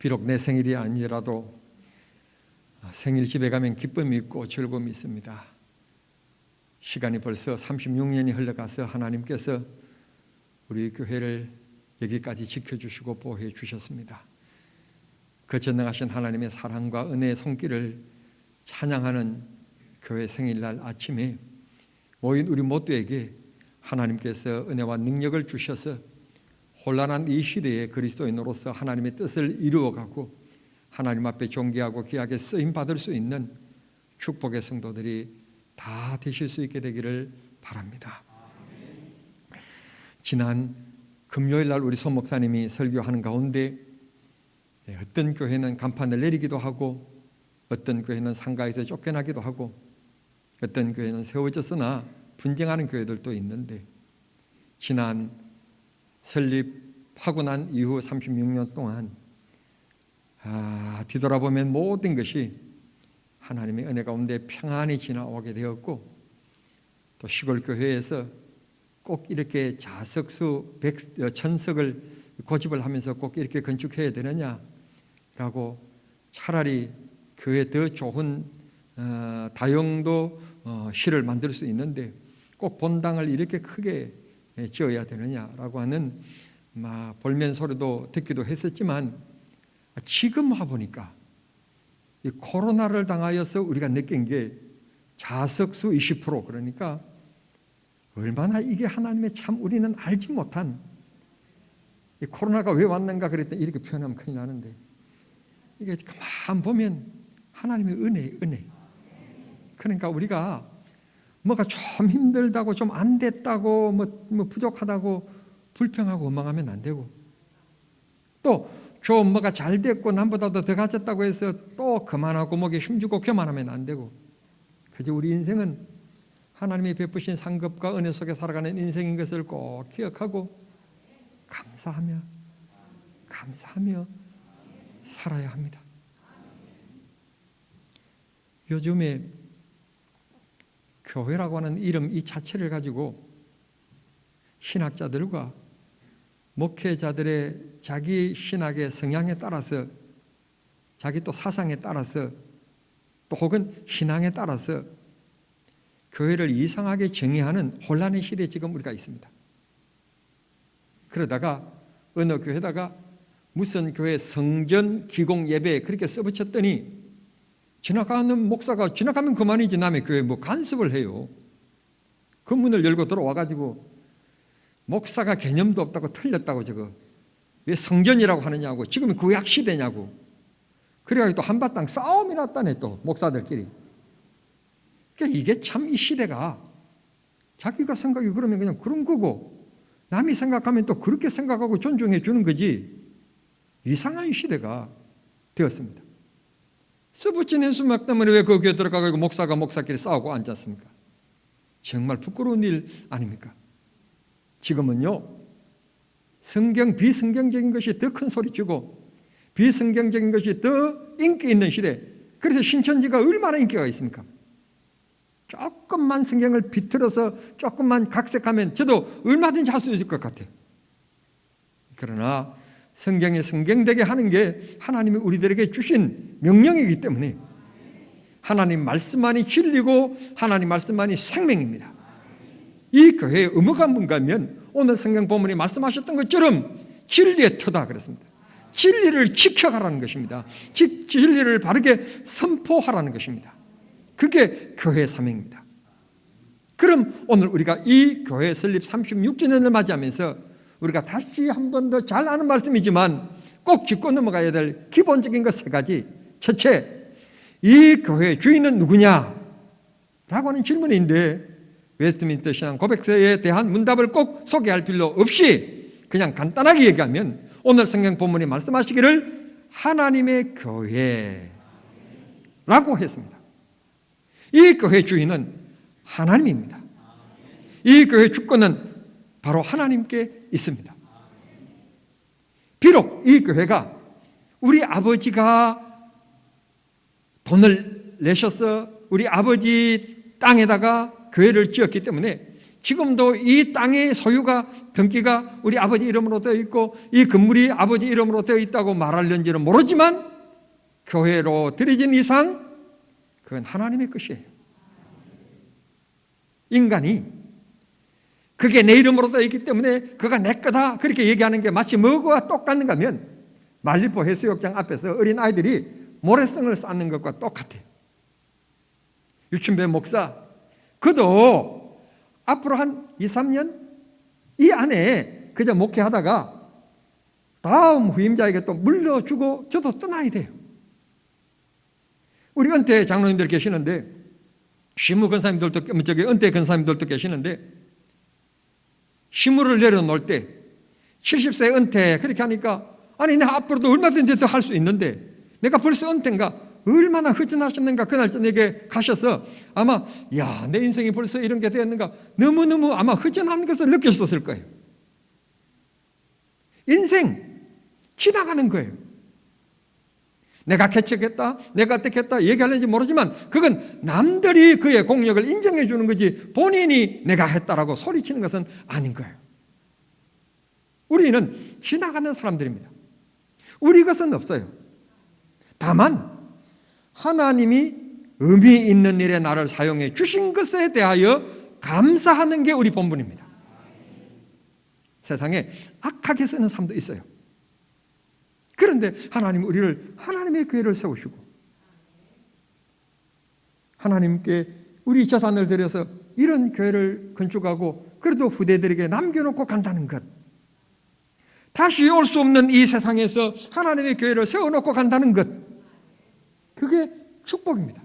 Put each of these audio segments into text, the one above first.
비록 내 생일이 아니라도 생일 집에 가면 기쁨이 있고 즐거움이 있습니다. 시간이 벌써 36년이 흘러가서 하나님께서 우리 교회를 여기까지 지켜주시고 보호해 주셨습니다. 그 전능하신 하나님의 사랑과 은혜의 손길을 찬양하는 교회 생일날 아침에 모인 우리 모두에게 하나님께서 은혜와 능력을 주셔서 혼란한 이 시대에 그리스도인으로서 하나님의 뜻을 이루어가고 하나님 앞에 존귀하고 귀하게 쓰임받을 수 있는 축복의 성도들이 다 되실 수 있게 되기를 바랍니다. 지난 금요일 날 우리 소 목사님이 설교하는 가운데 어떤 교회는 간판을 내리기도 하고 어떤 교회는 상가에서 쫓겨나기도 하고 어떤 교회는 세워졌으나 분쟁하는 교회들도 있는데 지난 설립하고 난 이후 36년 동안 뒤돌아보면 모든 것이 하나님의 은혜 가운데 평안히 지나오게 되었고 또 시골 교회에서 꼭 이렇게 자석수 1000석을 고집을 하면서 꼭 이렇게 건축해야 되느냐라고 차라리 교회 더 좋은 다용도 실을 만들 수 있는데 꼭 본당을 이렇게 크게 지어야 되느냐라고 하는 볼멘 소리도 듣기도 했었지만 지금 와보니까 이 코로나를 당하여서 우리가 느낀 게 자석수 20% 그러니까 얼마나 이게 하나님의 참 우리는 알지 못한 이 코로나가 왜 왔는가 그랬더니 이렇게 표현하면 큰일 나는데 이게 가만 보면 하나님의 은혜 그러니까 우리가 뭐가 좀 힘들다고 좀 안 됐다고 뭐 부족하다고 불평하고 원망하면 안 되고 또 좀 뭐가 잘 됐고 남보다도 더 가졌다고 해서 또 그만하고 목에 힘주고 교만하면 안 되고 그저 우리 인생은 하나님이 베푸신 상급과 은혜 속에 살아가는 인생인 것을 꼭 기억하고 감사하며 살아야 합니다. 요즘에 교회라고 하는 이름 이 자체를 가지고 신학자들과 목회자들의 자기 신학의 성향에 따라서 자기 또 사상에 따라서 또 혹은 신앙에 따라서 교회를 이상하게 정의하는 혼란의 시대에 지금 우리가 있습니다. 그러다가 어느 교회다가 무슨 교회 성전 기공 예배 그렇게 써붙였더니 지나가는 목사가 지나가면 그만이지 남의 교회에 뭐 간섭을 해요. 그 문을 열고 들어와가지고 목사가 개념도 없다고 틀렸다고 저거 왜 성전이라고 하느냐고 지금은 구약 시대냐고 그래가지고 또 한바탕 싸움이 났다네 또 목사들끼리. 그러니까 이게 참 이 시대가 자기가 생각이 그러면 그냥 그런 거고 남이 생각하면 또 그렇게 생각하고 존중해 주는 거지 이상한 시대가 되었습니다. 써붙인 현수막 때문에 왜 그 교회 들어가고 목사가 목사끼리 싸우고 앉지 않습니까? 정말 부끄러운 일 아닙니까? 지금은요 성경 비성경적인 것이 더 큰 소리치고 비성경적인 것이 더 인기 있는 시대. 그래서 신천지가 얼마나 인기가 있습니까? 조금만 성경을 비틀어서 조금만 각색하면 저도 얼마든지 할 수 있을 것 같아요. 그러나 성경에 성경되게 하는 게 하나님이 우리들에게 주신 명령이기 때문에 하나님 말씀만이 진리고 하나님 말씀만이 생명입니다. 이 교회에 의무가 뭔가 하면 오늘 성경 본문이 말씀하셨던 것처럼 진리의 터다 그랬습니다. 진리를 지켜가라는 것입니다. 진리를 바르게 선포하라는 것입니다. 그게 교회의 사명입니다. 그럼 오늘 우리가 이 교회 설립 36주년을 맞이하면서 우리가 다시 한 번 더 잘 아는 말씀이지만 꼭 짚고 넘어가야 될 기본적인 것 3가지. 첫째, 이 교회의 주인은 누구냐? 라고 하는 질문인데 웨스트민스터 신앙 고백서에 대한 문답을 꼭 소개할 필요 없이 그냥 간단하게 얘기하면 오늘 성경 본문이 말씀하시기를 하나님의 교회라고 했습니다. 이 교회의 주인은 하나님입니다. 이 교회의 주권은 바로 하나님께 있습니다. 비록 이 교회가 우리 아버지가 돈을 내셔서 우리 아버지 땅에다가 교회를 지었기 때문에 지금도 이 땅의 소유가 등기가 우리 아버지 이름으로 되어 있고 이 건물이 아버지 이름으로 되어 있다고 말하려는지는 모르지만 교회로 드려진 이상 그건 하나님의 것이에요. 인간이 그게 내 이름으로 되어 있기 때문에 그가 내 거다 그렇게 얘기하는 게 마치 뭐가 똑같는가 하면 말리포 해수욕장 앞에서 어린 아이들이 모래성을 쌓는 것과 똑같아요. 유춘배 목사 그도 앞으로 한 2, 3년 이 안에 그저 목회하다가 다음 후임자에게 또 물려주고 저도 떠나야 돼요. 우리 은퇴 장로님들 계시는데 시무 권사님들도 은퇴 권사님들도 계시는데 시무를 내려놓을 때 70세 은퇴 그렇게 하니까 아니 내가 앞으로도 얼마든지 더 할 수 있는데 내가 벌써 은퇴인가 얼마나 허전하셨는가 그날 저녁에 가셔서 아마 야 내 인생이 벌써 이런 게 되었는가 너무너무 아마 허전한 것을 느꼈었을 거예요. 인생 지나가는 거예요. 내가 개척했다 내가 어떻게 했다 얘기하는지 모르지만 그건 남들이 그의 공력을 인정해 주는 거지 본인이 내가 했다라고 소리치는 것은 아닌 거예요. 우리는 지나가는 사람들입니다. 우리 것은 없어요. 다만 하나님이 의미 있는 일에 나를 사용해 주신 것에 대하여 감사하는 게 우리 본분입니다. 세상에 악하게 쓰는 사람도 있어요. 그런데 하나님 우리를 하나님의 교회를 세우시고 하나님께 우리 재산을 들여서 이런 교회를 건축하고 그래도 후대들에게 남겨놓고 간다는 것, 다시 올 수 없는 이 세상에서 하나님의 교회를 세워놓고 간다는 것, 그게 축복입니다.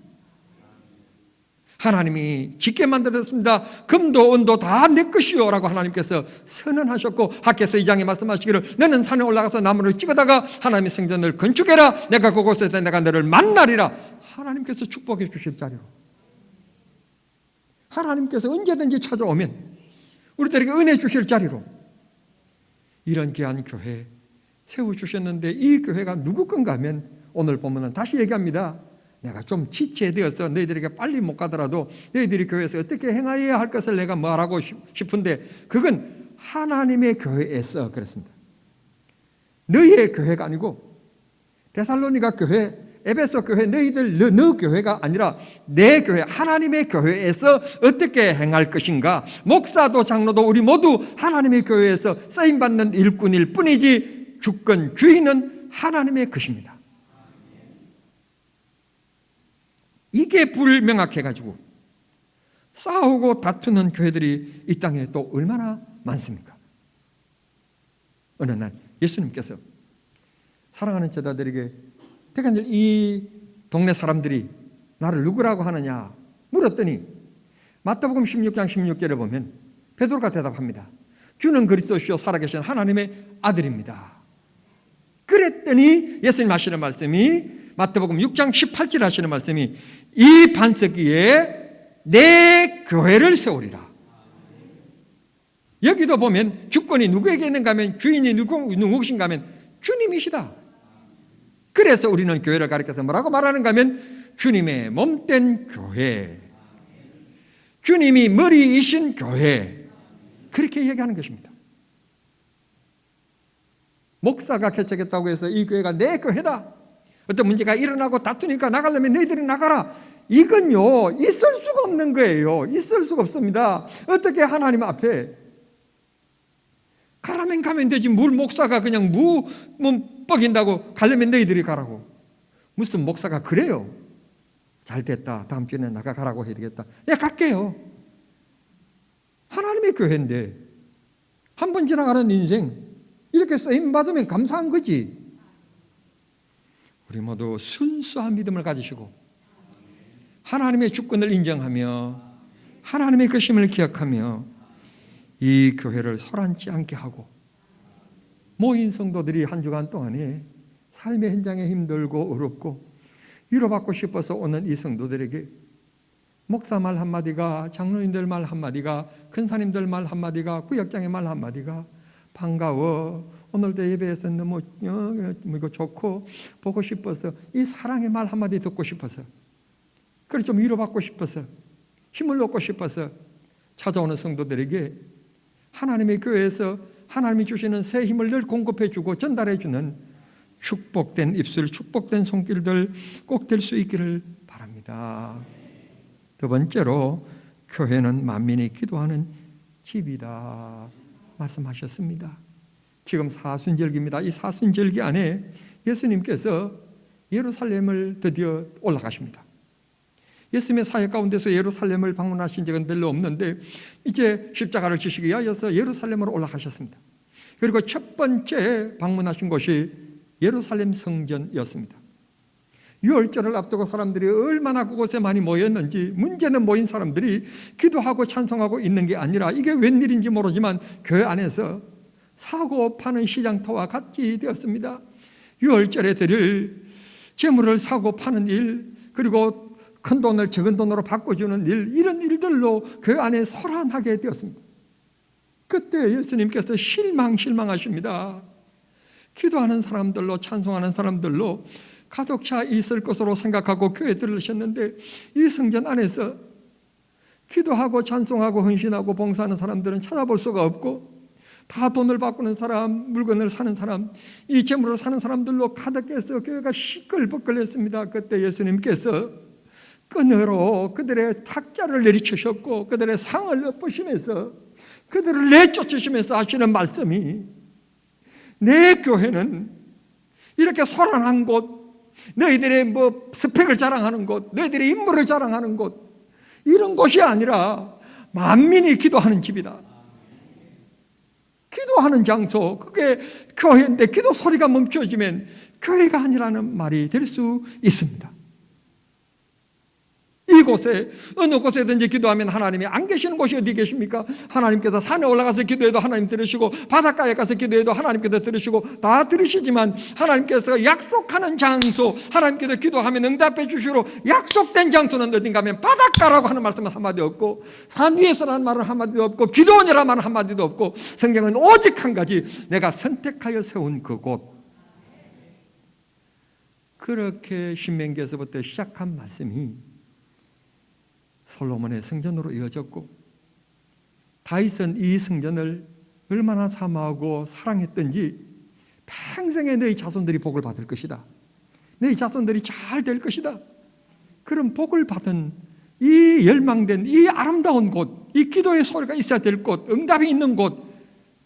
하나님이 짓게 만들었습니다. 금도 은도 다 내 것이요 라고 하나님께서 선언하셨고 학개서 2장에 말씀하시기를 너는 산에 올라가서 나무를 찍어다가 하나님의 성전을 건축해라. 내가 그곳에서 내가 너를 만나리라. 하나님께서 축복해 주실 자리로, 하나님께서 언제든지 찾아오면 우리들에게 은혜 주실 자리로 이런 귀한 교회 세워주셨는데 이 교회가 누구 건가 하면 오늘 보면은 다시 얘기합니다. 내가 좀 지체되어서 너희들에게 빨리 못 가더라도 너희들이 교회에서 어떻게 행하여야 할 것을 내가 말하고 싶은데 그건 하나님의 교회에서 그렇습니다. 너희의 교회가 아니고 데살로니가 교회, 에베소 교회, 너희들 너 교회가 아니라 내 교회, 하나님의 교회에서 어떻게 행할 것인가. 목사도 장로도 우리 모두 하나님의 교회에서 쓰임받는 일꾼일 뿐이지 주권 주인은 하나님의 것입니다. 이게 불명확해가지고 싸우고 다투는 교회들이 이 땅에 또 얼마나 많습니까? 어느 날 예수님께서 사랑하는 제자들에게 대간절 이 동네 사람들이 나를 누구라고 하느냐 물었더니 마태복음 16장 16절에 보면 베드로가 대답합니다. 주는 그리스도시요 살아계신 하나님의 아들입니다. 그랬더니 예수님 하시는 말씀이 마태복음 6장 18절 하시는 말씀이 이 반석 위에 내 교회를 세우리라. 여기도 보면 주권이 누구에게 있는가 하면 주인이 누구신가 하면 주님이시다. 그래서 우리는 교회를 가리켜서 뭐라고 말하는가 하면 주님의 몸된 교회, 주님이 머리이신 교회, 그렇게 얘기하는 것입니다. 목사가 개척했다고 해서 이 교회가 내 교회다, 어떤 문제가 일어나고 다투니까 나가려면 너희들이 나가라, 이건요 있을 수가 없는 거예요. 있을 수가 없습니다. 어떻게 하나님 앞에 가라면 가면 되지 뭘 목사가 그냥 뻑인다고 가려면 너희들이 가라고. 무슨 목사가 그래요. 잘 됐다, 다음 주에 나가 가라고 해야 되겠다, 내가 갈게요. 하나님의 교회인데 한 번 지나가는 인생 이렇게 쓰임받으면 감사한 거지. 우리 모두 순수한 믿음을 가지시고 하나님의 주권을 인정하며 하나님의 것임을 기억하며 이 교회를 소란치 않게 하고 모인 성도들이 한 주간 동안에 삶의 현장에 힘들고 어렵고 위로받고 싶어서 오는 이 성도들에게 목사 말 한마디가, 장로님들 말 한마디가, 근사님들 말 한마디가, 구역장의 말 한마디가 반가워, 오늘도 예배에서 너무 좋고 보고 싶어서 이 사랑의 말 한마디 듣고 싶어서, 그래 좀 위로받고 싶어서, 힘을 얻고 싶어서 찾아오는 성도들에게 하나님의 교회에서 하나님이 주시는 새 힘을 늘 공급해 주고 전달해 주는 축복된 입술, 축복된 손길들 꼭 될 수 있기를 바랍니다. 두 번째로, 교회는 만민이 기도하는 집이다 말씀하셨습니다. 지금 사순절기입니다. 이 사순절기 안에 예수님께서 예루살렘을 드디어 올라가십니다. 예수님의 사역 가운데서 예루살렘을 방문하신 적은 별로 없는데 이제 십자가를 지시기 위하여서 예루살렘으로 올라가셨습니다. 그리고 첫 번째 방문하신 곳이 예루살렘 성전이었습니다. 유월절을 앞두고 사람들이 얼마나 그곳에 많이 모였는지, 문제는 모인 사람들이 기도하고 찬송하고 있는 게 아니라 이게 웬일인지 모르지만 교회 안에서 사고 파는 시장터와 같이 되었습니다. 유월절에 드릴 재물을 사고 파는 일, 그리고 큰 돈을 적은 돈으로 바꿔주는 일, 이런 일들로 교회 안에 소란하게 되었습니다. 그때 예수님께서 실망하십니다. 기도하는 사람들로, 찬송하는 사람들로 가득 차 있을 것으로 생각하고 교회에 들으셨는데 이 성전 안에서 기도하고 찬송하고 헌신하고 봉사하는 사람들은 찾아볼 수가 없고, 다 돈을 바꾸는 사람, 물건을 사는 사람, 이 재물을 사는 사람들로 가득해서 교회가 시끌벅걸했습니다. 그때 예수님께서 끈으로 그들의 탁자를 내리치셨고 그들의 상을 엎으시면서 그들을 내쫓으시면서 하시는 말씀이, 내 교회는 이렇게 소란한 곳, 너희들의 스펙을 자랑하는 곳, 너희들의 인물을 자랑하는 곳, 이런 곳이 아니라 만민이 기도하는 집이다. 기도하는 장소, 그게 교회인데 기도 소리가 멈춰지면 교회가 아니라는 말이 될 수 있습니다. 이곳에 어느 곳에든지 기도하면 하나님이 안 계시는 곳이 어디 계십니까? 하나님께서 산에 올라가서 기도해도 하나님 들으시고 바닷가에 가서 기도해도 하나님께서 들으시고 다 들으시지만, 하나님께서 약속하는 장소, 하나님께서 기도하면 응답해 주시로 약속된 장소는 어딘가 하면 바닷가라고 하는 말씀은 한마디 없고, 산 위에서라는 말은 한마디도 없고, 기도원이라는 말은 한마디도 없고, 성경은 오직 한 가지, 내가 선택하여 세운 그곳. 그렇게 신명기에서부터 시작한 말씀이 솔로몬의 성전으로 이어졌고, 다윗은 이 성전을 얼마나 사모하고 사랑했던지 평생에 너희 자손들이 복을 받을 것이다, 너희 자손들이 잘 될 것이다, 그런 복을 받은 이 열망된 이 아름다운 곳, 이 기도의 소리가 있어야 될 곳, 응답이 있는 곳,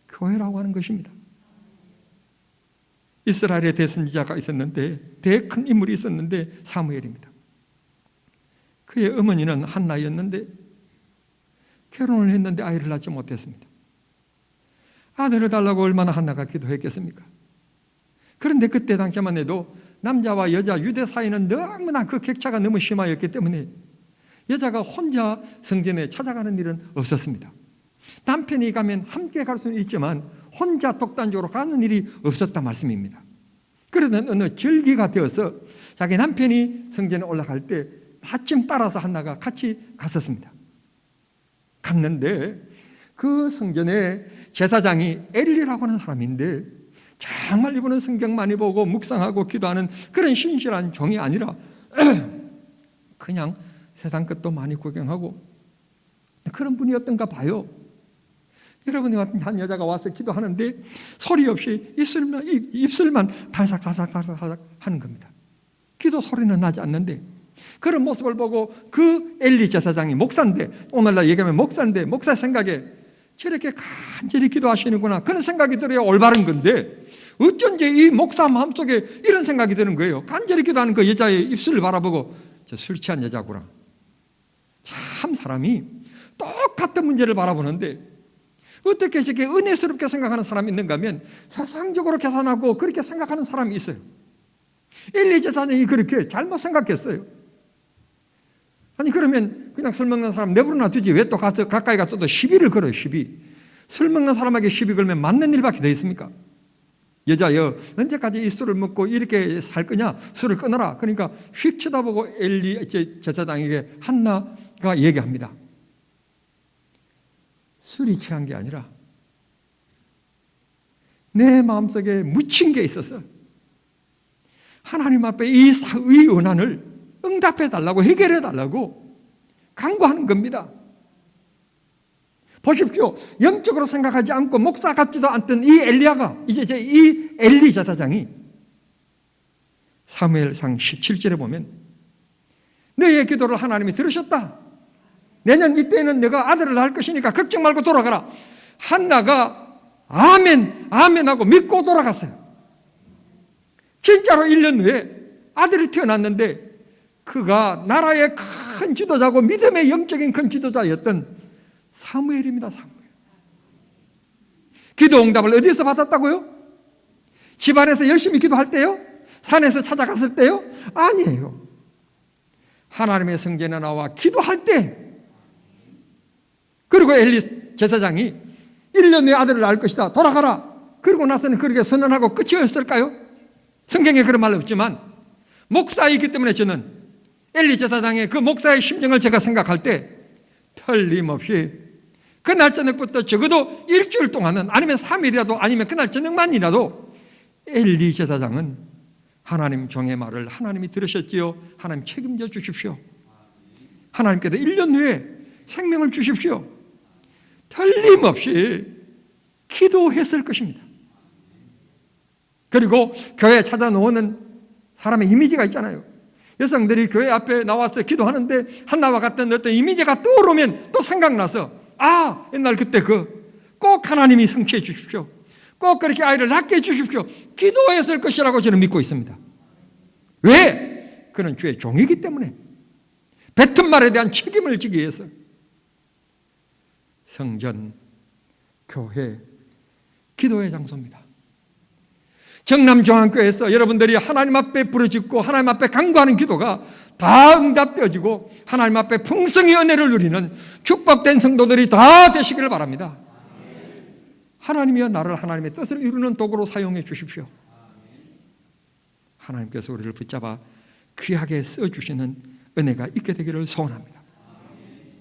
교회라고 하는 것입니다. 이스라엘의 대선지자가 있었는데, 되게 큰 인물이 있었는데 사무엘입니다. 그의 어머니는 한나였는데 결혼을 했는데 아이를 낳지 못했습니다. 아들을 달라고 얼마나 한나가 기도했겠습니까? 그런데 그때 당시만 해도 남자와 여자, 유대 사이는 너무나 그 격차가 너무 심하였기 때문에 여자가 혼자 성전에 찾아가는 일은 없었습니다. 남편이 가면 함께 갈 수는 있지만 혼자 독단적으로 가는 일이 없었단 말씀입니다. 그러던 어느 절기가 되어서 자기 남편이 성전에 올라갈 때 마침 따라서 한나가 같이 갔었습니다. 갔는데 그 성전에 제사장이 엘리라고 하는 사람인데, 정말 이분은 성경 많이 보고 묵상하고 기도하는 그런 신실한 종이 아니라 그냥 세상 것도 많이 구경하고 그런 분이었던가 봐요. 여러분이 같은 한 여자가 와서 기도하는데 소리 없이 입술만 달싹달싹달싹 하는 겁니다. 기도 소리는 나지 않는데, 그런 모습을 보고 그 엘리 제사장이 목사인데, 오늘날 얘기하면 목사인데, 목사 생각에 저렇게 간절히 기도하시는구나, 그런 생각이 들어야 올바른 건데, 어쩐지 이 목사 마음속에 이런 생각이 드는 거예요. 간절히 기도하는 그 여자의 입술을 바라보고 저 술 취한 여자구나. 참 사람이 똑같은 문제를 바라보는데 어떻게 저렇게 은혜스럽게 생각하는 사람이 있는가 하면 세상적으로 계산하고 그렇게 생각하는 사람이 있어요. 엘리 제사장이 그렇게 잘못 생각했어요. 아니 그러면 그냥 술 먹는 사람 내버려놔 두지 왜 또 가서 가까이 가서 또 시비를 걸어요. 술 먹는 사람에게 시비 걸면 맞는 일밖에 더 있습니까? 여자여, 언제까지 이 술을 먹고 이렇게 살 거냐? 술을 끊어라. 그러니까 휙 쳐다보고 엘리 제사장에게 한나가 얘기합니다. 술이 취한 게 아니라 내 마음속에 묻힌 게 있어서 하나님 앞에 이 은한을 응답해 달라고, 해결해 달라고 간구하는 겁니다. 보십시오. 영적으로 생각하지 않고 목사 같지도 않던 이 엘리야가 이 엘리 제사장이 사무엘상 17절에 보면 너의 기도를 하나님이 들으셨다. 내년 이때는 너가 아들을 낳을 것이니까 걱정 말고 돌아가라. 한나가 아멘 아멘 하고 믿고 돌아갔어요. 진짜로 1년 후에 아들이 태어났는데 그가 나라의 큰 지도자고 믿음의 영적인 큰 지도자였던 사무엘입니다. 사무엘. 기도 응답을 어디서 받았다고요? 집안에서 열심히 기도할 때요? 산에서 찾아갔을 때요? 아니에요. 하나님의 성전에 나와 기도할 때, 그리고 엘리 제사장이 1년 후에 아들을 낳을 것이다, 돌아가라. 그러고 나서는 그렇게 선언하고 끝이었을까요? 성경에 그런 말 없지만 목사이기 때문에 저는 엘리 제사장의 그 목사의 심정을 제가 생각할 때 틀림없이 그날 저녁부터 적어도 일주일 동안은, 아니면 3일이라도, 아니면 그날 저녁만이라도 엘리 제사장은 하나님 종의 말을 하나님이 들으셨지요. 하나님 책임져 주십시오. 하나님께서 1년 후에 생명을 주십시오. 틀림없이 기도했을 것입니다. 그리고 교회에 찾아놓는 사람의 이미지가 있잖아요. 여성들이 교회 앞에 나와서 기도하는데 한나와 같은 어떤 이미지가 떠오르면 또 생각나서, 아, 옛날 그때 꼭 하나님이 성취해 주십시오. 꼭 그렇게 아이를 낳게 해 주십시오. 기도했을 것이라고 저는 믿고 있습니다. 왜? 그는 주의 종이기 때문에, 뱉은 말에 대한 책임을 지기 위해서. 성전, 교회, 기도의 장소입니다. 정남중앙교회에서 여러분들이 하나님 앞에 부르짖고 하나님 앞에 간구하는 기도가 다 응답되어지고 하나님 앞에 풍성히 은혜를 누리는 축복된 성도들이 다 되시기를 바랍니다. 하나님이여 나를 하나님의 뜻을 이루는 도구로 사용해 주십시오. 하나님께서 우리를 붙잡아 귀하게 써주시는 은혜가 있게 되기를 소원합니다.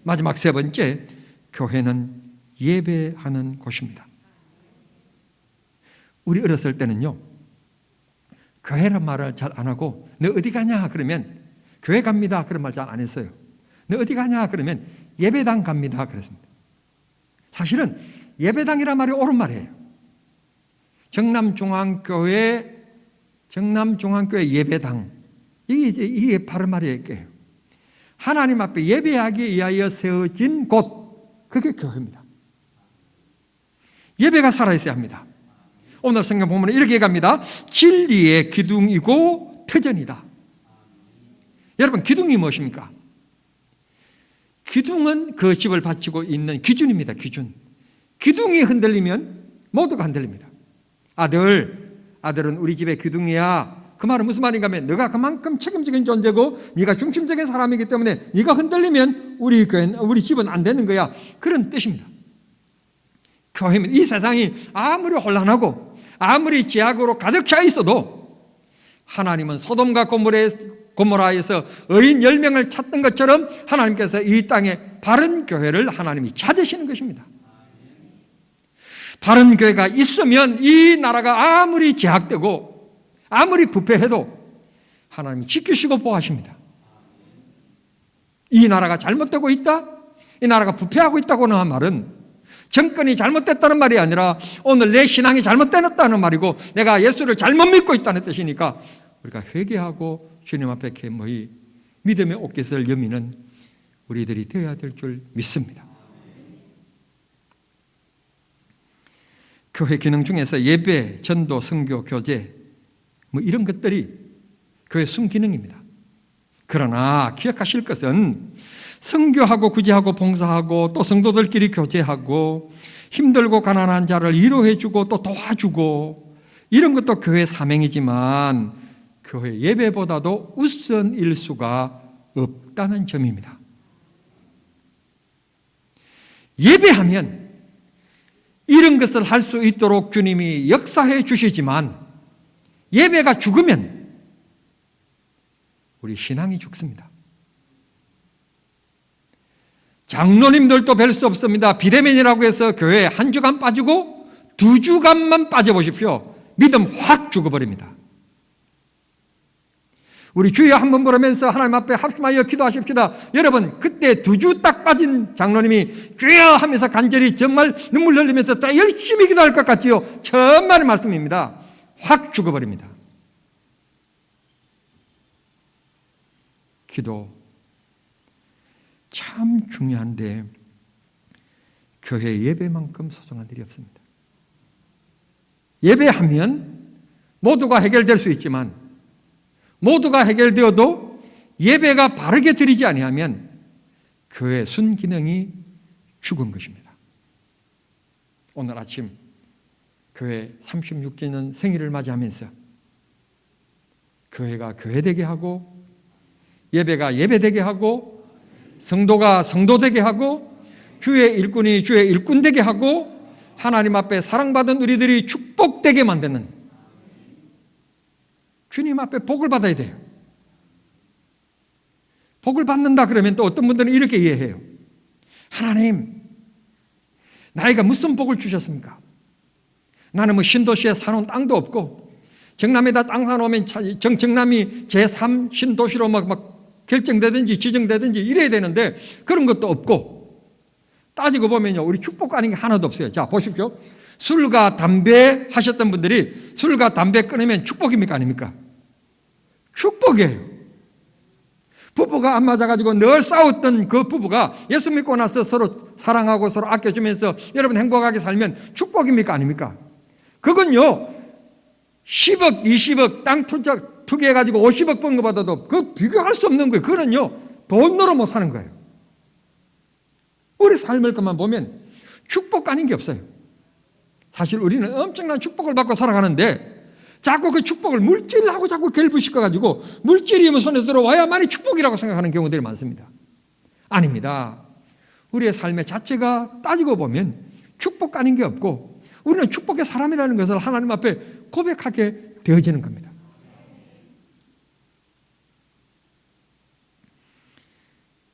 마지막 세 번째, 교회는 예배하는 곳입니다. 우리 어렸을 때는요, 교회란 말을 잘 안 하고 너 어디 가냐 그러면 교회 갑니다 그런 말 잘 안 했어요. 너 어디 가냐 그러면 예배당 갑니다 그랬습니다. 사실은 예배당이란 말이 옳은 말이에요. 정남중앙교회 예배당, 이게 바른 말이에요. 하나님 앞에 예배하기 위하여 세워진 곳, 그게 교회입니다. 예배가 살아있어야 합니다. 오늘 성경 보면 이렇게 갑니다. 진리의 기둥이고 터전이다. 여러분, 기둥이 무엇입니까? 기둥은 그 집을 바치고 있는 기준입니다. 기준. 기둥이 흔들리면 모두가 흔들립니다. 아들은 우리 집의 기둥이야. 그 말은 무슨 말인가 하면 너가 그만큼 책임적인 존재고 네가 중심적인 사람이기 때문에 네가 흔들리면 우리 집은 안 되는 거야. 그런 뜻입니다. 교회는 이 세상이 아무리 혼란하고 아무리 죄악으로 가득 차 있어도 하나님은 소돔과 고모라에서 의인 10명을 찾던 것처럼 하나님께서 이 땅에 바른 교회를 하나님이 찾으시는 것입니다. 바른 교회가 있으면 이 나라가 아무리 제약되고 아무리 부패해도 하나님이 지키시고 보호하십니다. 이 나라가 잘못되고 있다, 이 나라가 부패하고 있다고는 한 말은 정권이 잘못됐다는 말이 아니라 오늘 내 신앙이 잘못되었다는 말이고 내가 예수를 잘못 믿고 있다는 뜻이니까 우리가 회개하고 주님 앞에 겸허히 믿음의 옷깃을 여미는 우리들이 되어야 될 줄 믿습니다. 교회 기능 중에서 예배, 전도, 선교, 교제 이런 것들이 교회 순기능입니다. 그러나 기억하실 것은 선교하고 구제하고 봉사하고 또 성도들끼리 교제하고 힘들고 가난한 자를 위로해주고 또 도와주고 이런 것도 교회 사명이지만 교회 예배보다도 우선일 수가 없다는 점입니다. 예배하면 이런 것을 할 수 있도록 주님이 역사해 주시지만 예배가 죽으면 우리 신앙이 죽습니다. 장로님들도 뵐 수 없습니다. 비대면이라고 해서 교회에 한 주간 빠지고 2주간만 빠져보십시오. 믿음 확 죽어버립니다. 우리 주여 한번 부르면서 하나님 앞에 합심하여 기도하십시다. 여러분, 그때 2주 딱 빠진 장로님이 주여 하면서 간절히 정말 눈물 흘리면서 더 열심히 기도할 것 같지요. 정말 말씀입니다. 확 죽어버립니다. 기도 참 중요한데 교회 예배만큼 소중한 일이 없습니다. 예배하면 모두가 해결될 수 있지만 모두가 해결되어도 예배가 바르게 드리지 아니하면 교회 순기능이 죽은 것입니다. 오늘 아침 교회 36주년 생일을 맞이하면서 교회가 교회되게 하고 예배가 예배되게 하고 성도가 성도되게 하고 주의 일꾼이 주의 일꾼되게 하고 하나님 앞에 사랑받은 우리들이 축복되게 만드는 주님 앞에 복을 받아야 돼요. 복을 받는다 그러면 또 어떤 분들은 이렇게 이해해요. 하나님, 나이가 무슨 복을 주셨습니까? 나는 뭐 신도시에 사놓은 땅도 없고 정남에다 땅 사놓으면 정남이 제3 신도시로 막 결정되든지 지정되든지 이래야 되는데 그런 것도 없고 따지고 보면요, 우리 축복 아닌 게 하나도 없어요. 자, 보십시오. 술과 담배 하셨던 분들이 술과 담배 끊으면 축복입니까 아닙니까? 축복이에요. 부부가 안 맞아가지고 늘 싸웠던 그 부부가 예수 믿고 나서 서로 사랑하고 서로 아껴주면서 여러분 행복하게 살면 축복입니까 아닙니까? 그건요 10억 20억 땅 투기해가지고 50억 번 거 받아도 그 비교할 수 없는 거예요. 그거는요 돈으로 못 사는 거예요. 우리 삶을 것만 보면 축복 아닌 게 없어요. 사실 우리는 엄청난 축복을 받고 살아가는데 자꾸 그 축복을 물질하고 자꾸 결부시켜가지고 물질이 뭐 손에 들어와야만이 축복이라고 생각하는 경우들이 많습니다. 아닙니다. 우리의 삶의 자체가 따지고 보면 축복 아닌 게 없고 우리는 축복의 사람이라는 것을 하나님 앞에 고백하게 되어지는 겁니다.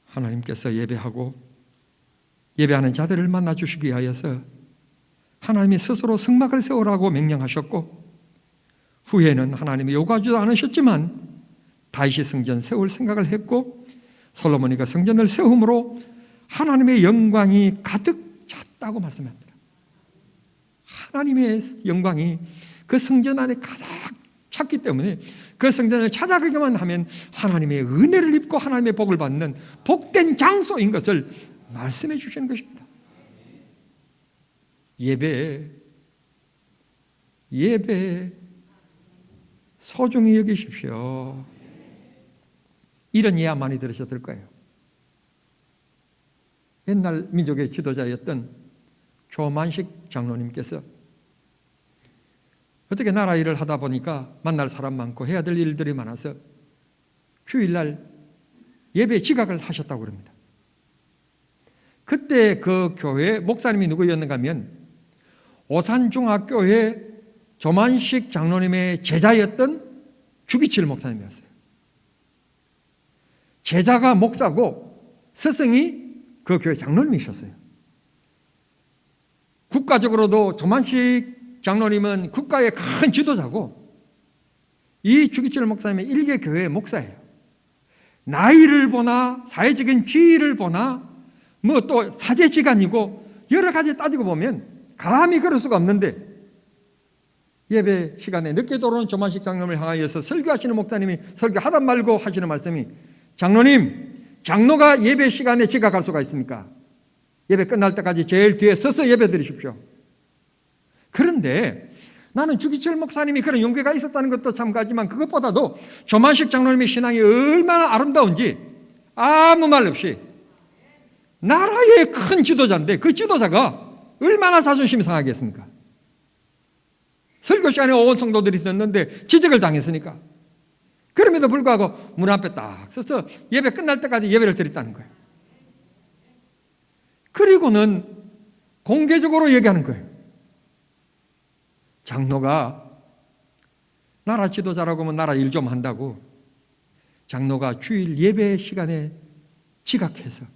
하나님께서 예배하는 자들을 만나주시기 위하여서 하나님이 스스로 성막을 세우라고 명령하셨고 후에는 하나님이 요구하지도 않으셨지만 다윗이 성전 세울 생각을 했고 솔로몬이 그 성전을 세움으로 하나님의 영광이 가득 찼다고 말씀합니다. 하나님의 영광이 그 성전 안에 가득 찼기 때문에 그 성전을 찾아가기만 하면 하나님의 은혜를 입고 하나님의 복을 받는 복된 장소인 것을 말씀해 주시는 것입니다. 예배 소중히 여기십시오. 이런 이해 많이 들으셨을 거예요. 옛날 민족의 지도자였던 조만식 장로님께서 어떻게 나라 일을 하다 보니까 만날 사람 많고 해야 될 일들이 많아서 주일날 예배 지각을 하셨다고 합니다. 그때 그 교회 목사님이 누구였는가 하면 오산중학교의 조만식 장로님의 제자였던 주기칠 목사님이었어요. 제자가 목사고 스승이 그 교회 장로님이셨어요. 국가적으로도 조만식 장로님은 국가의 큰 지도자고 이 주기칠 목사님은 일개 교회의 목사예요. 나이를 보나 사회적인 지위를 보나 뭐 또 사제지간이고 여러 가지 따지고 보면 감히 그럴 수가 없는데 예배 시간에 늦게 들어오는 조만식 장로님을 향하여서 설교하시는 목사님이 설교하다 말고 하시는 말씀이 장로님, 장로가 예배 시간에 지각할 수가 있습니까? 예배 끝날 때까지 제일 뒤에 서서 예배 드리십시오. 그런데 나는 주기철 목사님이 그런 용기가 있었다는 것도 참가하지만 그것보다도 조만식 장로님의 신앙이 얼마나 아름다운지 아무 말 없이 나라의 큰 지도자인데 그 지도자가 얼마나 자존심이 상하겠습니까? 설교 시간에 온 성도들이 있었는데 지적을 당했으니까 그럼에도 불구하고 문 앞에 딱 서서 예배 끝날 때까지 예배를 드렸다는 거예요. 그리고는 공개적으로 얘기하는 거예요. 장로가 나라 지도자라고 하면 나라 일 좀 한다고 장로가 주일 예배 시간에 지각해서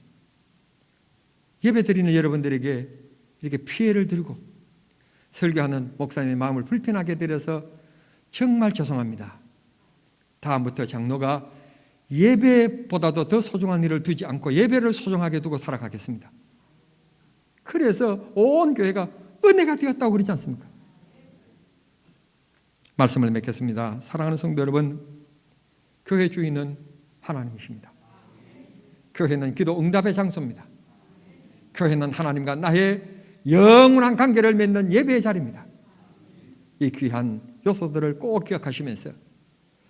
예배 드리는 여러분들에게 이렇게 피해를 드리고 설교하는 목사님의 마음을 불편하게 드려서 정말 죄송합니다. 다음부터 장로가 예배보다도 더 소중한 일을 두지 않고 예배를 소중하게 두고 살아가겠습니다. 그래서 온 교회가 은혜가 되었다고 그러지 않습니까? 말씀을 맺겠습니다. 사랑하는 성도 여러분, 교회 주인은 하나님이십니다. 교회는 기도 응답의 장소입니다. 교회는 하나님과 나의 영원한 관계를 맺는 예배의 자리입니다. 이 귀한 요소들을 꼭 기억하시면서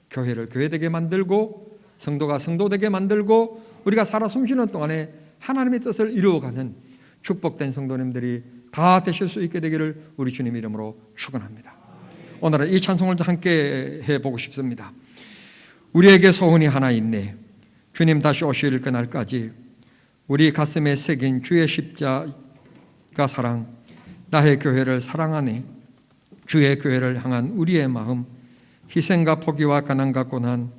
교회를 교회되게 만들고 성도가 성도되게 만들고 우리가 살아 숨쉬는 동안에 하나님의 뜻을 이루어가는 축복된 성도님들이 다 되실 수 있게 되기를 우리 주님 이름으로 축원합니다. 오늘은 이 찬송을 함께 해보고 싶습니다. 우리에게 소원이 하나 있네. 주님 다시 오실 그날까지 우리 가슴에 새긴 주의 십자가 사랑, 나의 교회를 사랑하네. 주의 교회를 향한 우리의 마음, 희생과 포기와 가난과 고난,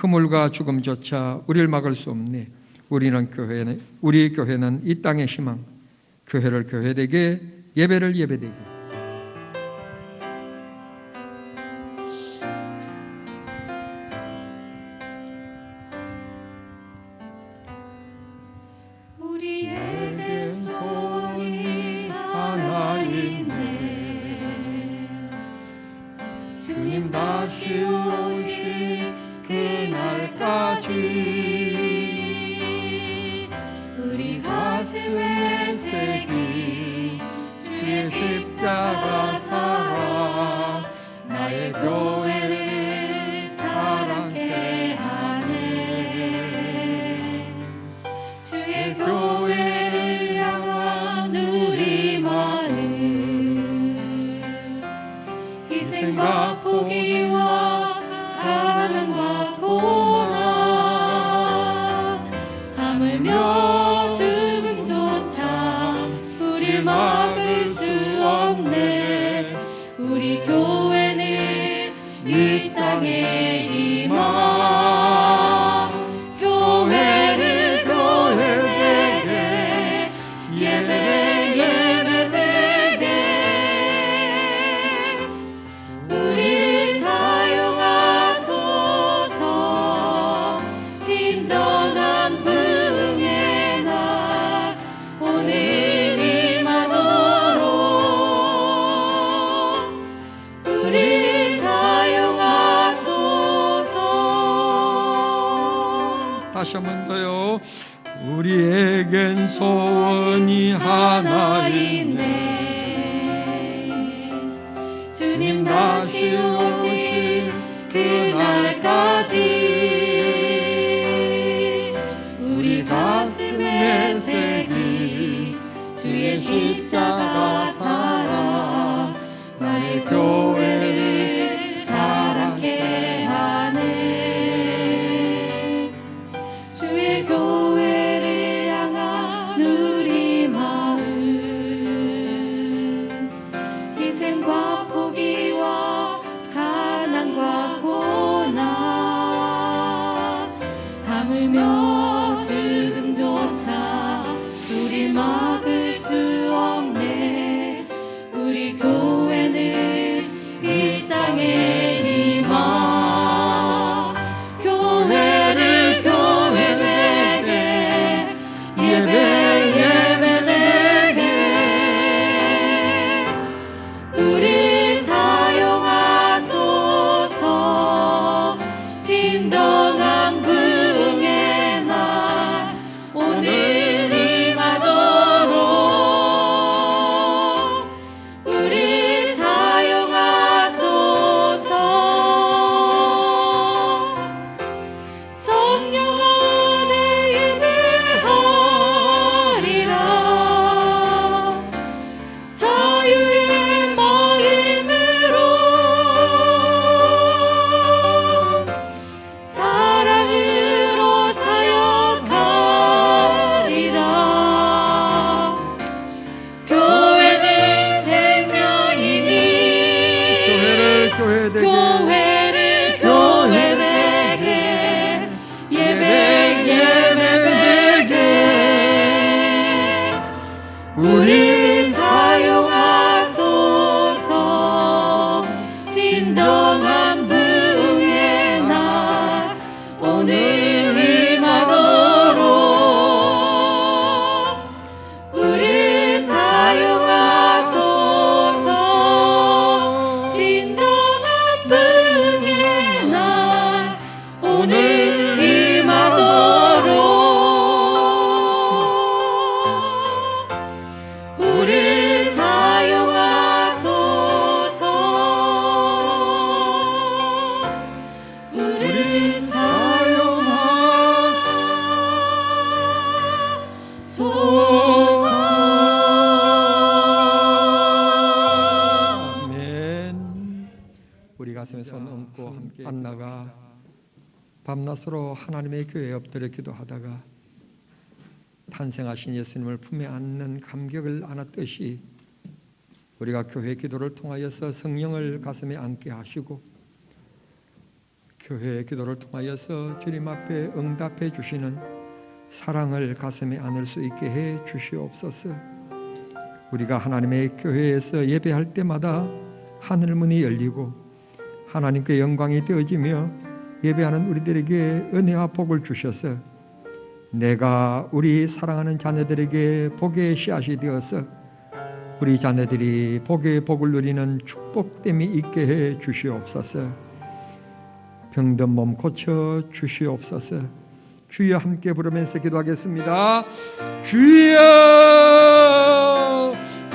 허물과 죽음조차 우리를 막을 수 없네. 우리 교회는 이 땅의 희망, 교회를 교회되게, 예배를 예배되게. 우리에게 소원이 하나 있네. 주님 다시 오실 그날까지 우리 가슴에 새긴 주의 십자가 사랑, 나의 교회를 사랑케 하네. 주의 교회를 향한 우리 마음, 희생과 포기와 가난과 고난, 하물며 죽음조차 우릴 막을 수 없네. 우리 교회는 이 땅에 임하, 교회를 교회되게, 예배를 예배되게 우리 사용하소서. 진정한 부흥의 날 오늘 임하도록 우리 사용하소서. 다시 한 번 더요. 우리에겐 소원이 하나 있네. 주님 다시 오실 그날까지 우리 가슴에 새긴 주의 십자가 사랑, 나의 교회를 사랑케 하네. 주의 교회를 향한 우리 마음, 희생과 포기와 가난과 고난, 하물며 죽음조차 우릴 막을 수 없네. 우리 교회는 이 땅에 임하, 교회를 교회되게, 예배를 예배되게 우리 사용하소서. 진정한 부흥의 날 오늘 임하도록 밤낮으로 하나님의 교회에 엎드려 기도하다가 탄생하신 예수님을 품에 안는 감격을 안았듯이 우리가 교회 기도를 통하여서 성령을 가슴에 안게 하시고 교회 기도를 통하여서 주님 앞에 응답해 주시는 사랑을 가슴에 안을 수 있게 해 주시옵소서. 우리가 하나님의 교회에서 예배할 때마다 하늘문이 열리고 하나님께 영광이 되어지며 예배하는 우리들에게 은혜와 복을 주셔서 내가 우리 사랑하는 자녀들에게 복의 씨앗이 되어서 우리 자녀들이 복의 복을 누리는 축복됨이 있게 해 주시옵소서. 병든 몸 고쳐 주시옵소서. 주여 함께 부르면서 기도하겠습니다. 주여,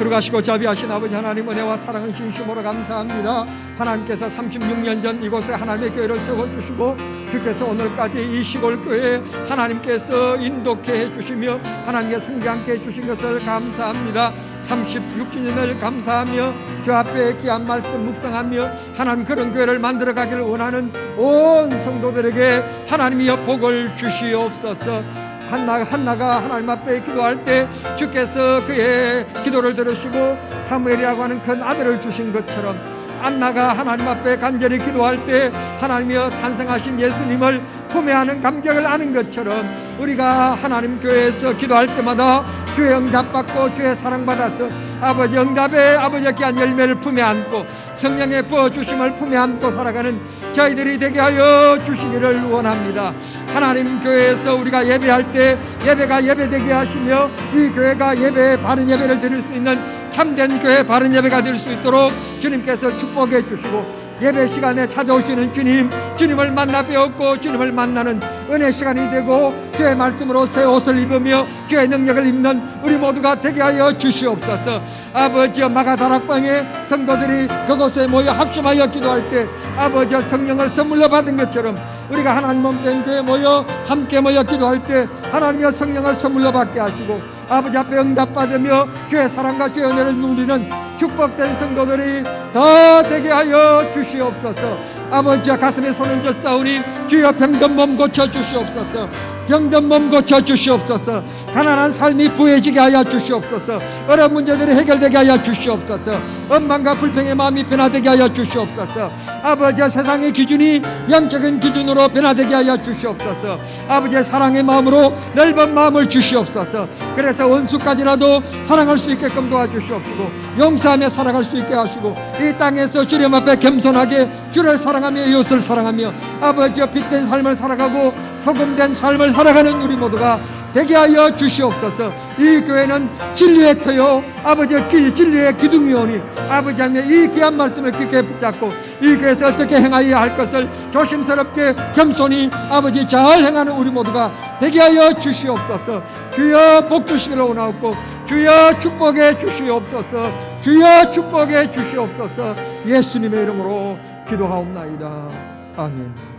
거룩하시고 자비하신 아버지 하나님, 은혜와 사랑을 진심으로 감사합니다. 하나님께서 36년 전 이곳에 하나님의 교회를 세워주시고 주께서 오늘까지 이 시골 교회에 하나님께서 인도케 해주시며 하나님께 승리하게 해주신 것을 감사합니다. 36주년을 감사하며 주 앞에 귀한 말씀 묵상하며 하나님 그런 교회를 만들어 가기를 원하는 온 성도들에게 하나님이여 복을 주시옵소서. 한나가 하나님 앞에 기도할 때 주께서 그의 기도를 들으시고 사무엘이라고 하는 큰 아들을 주신 것처럼 안나가 하나님 앞에 간절히 기도할 때 하나님이여 탄생하신 예수님을 품에하는 감격을 아는 것처럼 우리가 하나님 교회에서 기도할 때마다 주의 응답받고 주의 사랑받아서 아버지 응답의 아버지의 귀한 열매를 품에 안고 성령의 부어주심을 품에 안고 살아가는 저희들이 되게 하여 주시기를 원합니다. 하나님 교회에서 우리가 예배할 때 예배가 예배되게 하시며 이 교회가 바른 예배를 드릴 수 있는 참된 교회 바른 예배가 될 수 있도록 주님께서 축복해 주시고 예배 시간에 찾아오시는 주님을 만나 뵈었고 주님을 만나는 은혜 시간이 되고 주의 말씀으로 새 옷을 입으며 주의 능력을 입는 우리 모두가 되게 하여 주시옵소서. 아버지여, 마가다락방에 성도들이 그곳에 모여 합심하여 기도할 때 아버지여 성령을 선물로 받은 것처럼 우리가 하나님 몸된 교회에 모여 함께 모여 기도할 때 하나님의 성령을 선물로 받게 하시고 아버지 앞에 응답받으며 주의 사랑과 주의 은혜를 누리는 축복된 성도들이 더 되게 하여 주시옵소서. 아버지와 가슴에 손을 얹어 싸우니 주여 병든 몸 고쳐 주시옵소서. 병든 몸 고쳐 주시옵소서. 가난한 삶이 부해지게 하여 주시옵소서. 어려운 문제들이 해결되게 하여 주시옵소서. 원망과 불평의 마음이 변화되게 하여 주시옵소서. 아버지와 세상의 기준이 영적인 기준으로 변화되게 하여 주시옵소서. 아버지의 사랑의 마음으로 넓은 마음을 주시옵소서. 그래서 원수까지라도 사랑할 수 있게끔 도와주시옵시고 용서하며 살아갈 수 있게 하시고 이 땅에서 주님 앞에 겸손하게 주를 사랑하며 이웃을 사랑하며 아버지여 빛된 삶을 살아가고 소금된 삶을 살아가는 우리 모두가 되게 하여 주시옵소서. 이 교회는 진리의 터요 아버지여 진리의 기둥이오니 아버지 하며 이 귀한 말씀을 깊게 붙잡고 이 교회에서 어떻게 행하여야 할 것을 조심스럽게 겸손히 아버지 잘 행하는 우리 모두가 되게 하여 주시옵소서. 주여 복 주시기를 원하옵고 주여 축복해 주시옵소서. 주여 축복해 주시옵소서. 예수님의 이름으로 기도하옵나이다. 아멘.